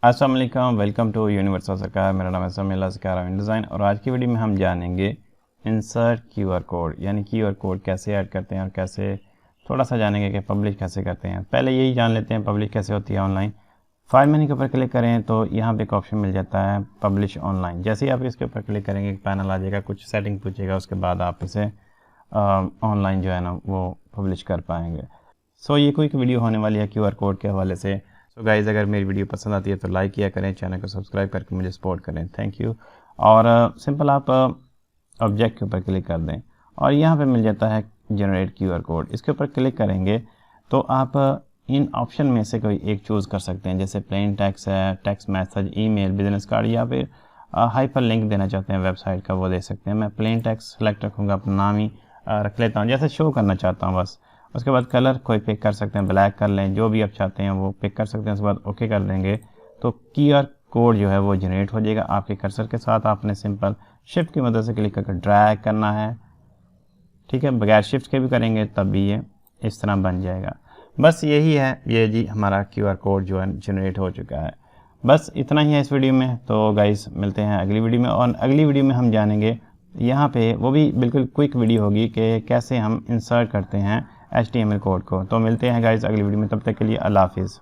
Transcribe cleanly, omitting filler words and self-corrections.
अस्सलाम वालेकुम, welcome to universal सरकार। मेरा नाम है समीउल्लाह सरकार InDesign और आज की वीडियो में हम जानेंगे इंसर्ट QR कोड, यानी QR कोड कैसे ऐड करते हैं और कैसे थोड़ा सा जानेंगे कि पब्लिश कैसे करते हैं। पहले यही जान लेते हैं पब्लिश कैसे होती है ऑनलाइन। फाइल मेन्यू के ऊपर क्लिक करें तो यहाँ पे एक ऑप्शन मिल जाता है पब्लिश ऑनलाइन। जैसे ही आप इसके ऊपर क्लिक करेंगे एक पैनल आ जाएगा, कुछ सेटिंग पूछेगा, उसके बाद आप इसे ऑनलाइन जो है ना वो पब्लिश कर पाएंगे। सो ये कोई वीडियो होने वाली है QR कोड के हवाले से। सो गाइज़, अगर मेरी वीडियो पसंद आती है तो लाइक किया करें, चैनल को सब्सक्राइब करके मुझे सपोर्ट करें, थैंक यू। और सिंपल आप ऑब्जेक्ट के ऊपर क्लिक कर दें और यहाँ पे मिल जाता है जनरेट QR कोड। इसके ऊपर क्लिक करेंगे तो आप इन ऑप्शन में से कोई एक चूज़ कर सकते हैं, जैसे प्लेन टेक्स्ट है, text message, email, business card, या फिर हाइपर लिंक देना चाहते हैं वेबसाइट का, वो दे सकते हैं। मैं प्लेन टेक्स्ट सेलेक्ट रखूँगा, अपना नाम ही रख लेता हूँ, जैसे शो करना चाहता हूँ बस। उसके बाद कलर कोई पिक कर सकते हैं, ब्लैक कर लें, जो भी आप चाहते हैं वो पिक कर सकते हैं। उसके बाद ओके कर देंगे तो QR कोड जो है वो जनरेट हो जाएगा आपके कर्सर के साथ। आपने सिंपल शिफ्ट की मदद से क्लिक करके ड्रैग करना है, ठीक है। बगैर शिफ्ट के भी करेंगे तब भी ये इस तरह बन जाएगा। बस यही है, ये जी हमारा QR कोड जो है जनरेट हो चुका है। बस इतना ही है इस वीडियो में। तो गाइस मिलते हैं अगली वीडियो में, और अगली वीडियो में हम जानेंगे यहाँ पे, वो भी बिल्कुल क्विक वीडियो होगी कि कैसे हम इंसर्ट करते हैं HTML कोड को। तो मिलते हैं गाइस अगली वीडियो में, तब तक के लिए अल्लाह हाफिज़।